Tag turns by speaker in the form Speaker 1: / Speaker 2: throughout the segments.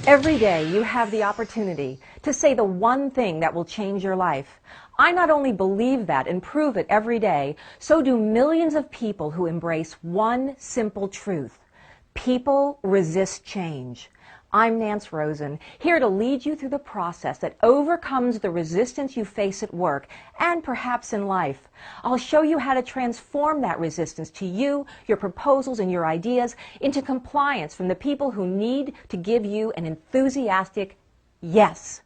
Speaker 1: Every day you have the opportunity to say the one thing that will change your life. I not only believe that and prove it every day, so do millions of people who embrace one simple truth. People resist change. I'm Nance Rosen, here to lead you through the process that overcomes the resistance you face at work and perhaps in life. I'll show you how to transform that resistance to you, your proposals, and your ideas into compliance from the people who need to give you an enthusiastic yes.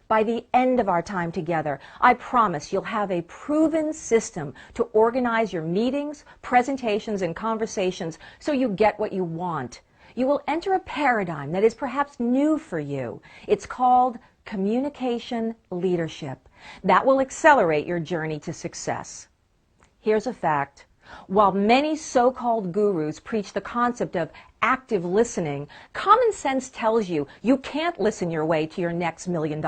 Speaker 1: By the end of our time together, I promise you'll have a proven system to organize your meetings, presentations, and conversations so you get what you want. You will enter a paradigm that is perhaps new for you. It's called communication leadership. That will accelerate your journey to success. Here's a fact. While many so-called gurus preach the concept of active listening, common sense tells you you can't listen your way to your next $1 million.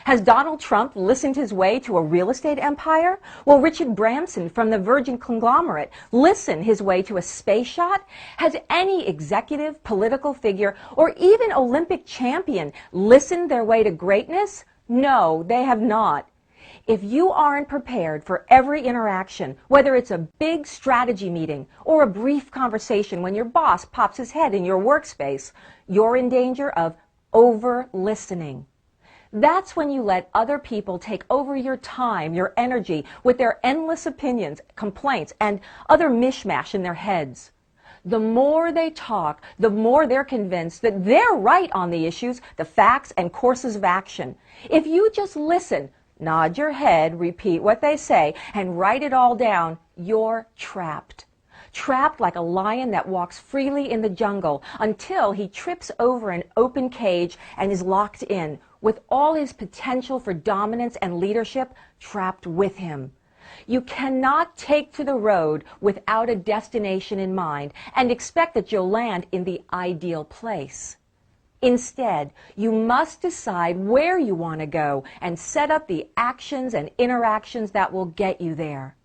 Speaker 1: Has Donald Trump listened his way to a real estate empire? Will Richard Branson from the Virgin conglomerate listen his way to a space shot? Has any executive, political figure, or even Olympic champion listened their way to greatness? No, they have not. If you aren't prepared for every interaction, whether it's a big strategy meeting or a brief conversation when your boss pops his head in your workspace, you're in danger of over-listening. That's when you let other people take over your time, your energy, with their endless opinions, complaints, and other mishmash in their heads. The more they talk, the more they're convinced that they're right on the issues, the facts, and courses of action. If you just listen, nod your head, repeat what they say, and write it all down, you're trapped. Trapped like a lion that walks freely in the jungle until he trips over an open cage and is locked in, with all his potential for dominance and leadership trapped with him. You cannot take to the road without a destination in mind and expect that you'll land in the ideal place. Instead, you must decide where you want to go and set up the actions and interactions that will get you there.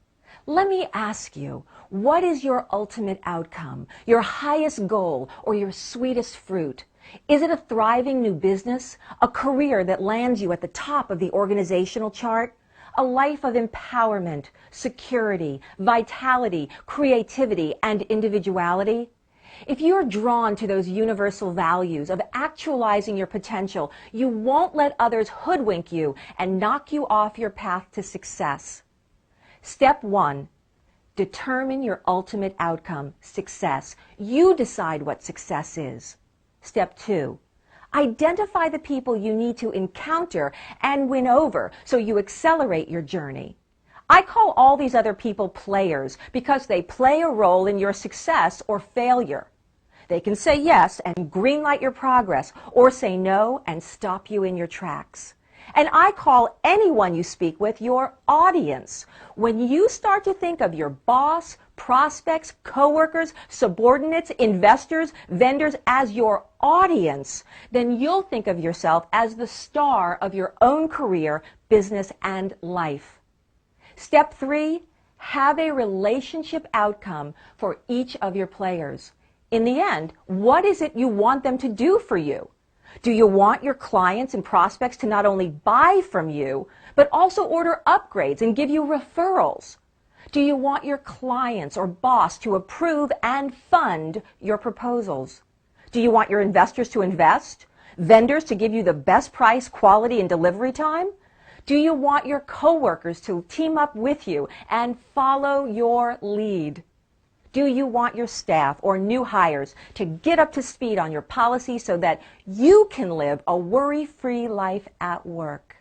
Speaker 1: Let me ask you, what is your ultimate outcome, your highest goal, or your sweetest fruit? Is it a thriving new business, a career that lands you at the top of the organizational chart, a life of empowerment, security, vitality, creativity, and individuality? If you're drawn to those universal values of actualizing your potential, you won't let others hoodwink you and knock you off your path to success. Step 1, determine your ultimate outcome, success. You decide what success is. Step 2, identify the people you need to encounter and win over so you accelerate your journey. I call all these other people players because they play a role in your success or failure. They can say yes and greenlight your progress, or say no and stop you in your tracks. And I call anyone you speak with your audience. When you start to think of your boss, prospects, coworkers, subordinates, investors, vendors as your audience, then you'll think of yourself as the star of your own career, business, and life. Step 3, have a relationship outcome for each of your players. In the end, what is it you want them to do for you? Do you want your clients and prospects to not only buy from you, but also order upgrades and give you referrals? Do you want your clients or boss to approve and fund your proposals? Do you want your investors to invest? Vendors to give you the best price, quality, and delivery time? Do you want your coworkers to team up with you and follow your lead? Do you want your staff or new hires to get up to speed on your policy so that you can live a worry-free life at work?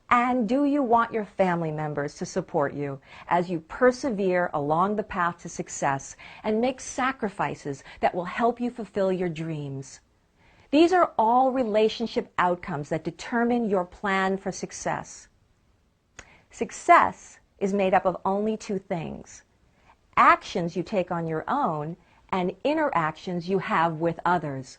Speaker 1: And do you want your family members to support you as you persevere along the path to success and make sacrifices that will help you fulfill your dreams? These are all relationship outcomes that determine your plan for success. Success is made up of only two things: actions you take on your own and interactions you have with others.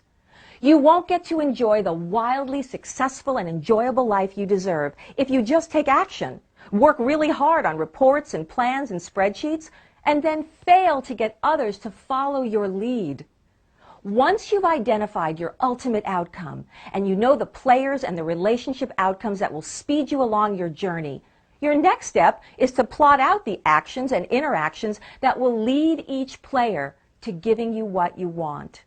Speaker 1: You won't get to enjoy the wildly successful and enjoyable life you deserve if you just take action, work really hard on reports and plans and spreadsheets, and then fail to get others to follow your lead. Once you've identified your ultimate outcome and you know the players and the relationship outcomes that will speed you along your journey, your next step is to plot out the actions and interactions that will lead each player to giving you what you want.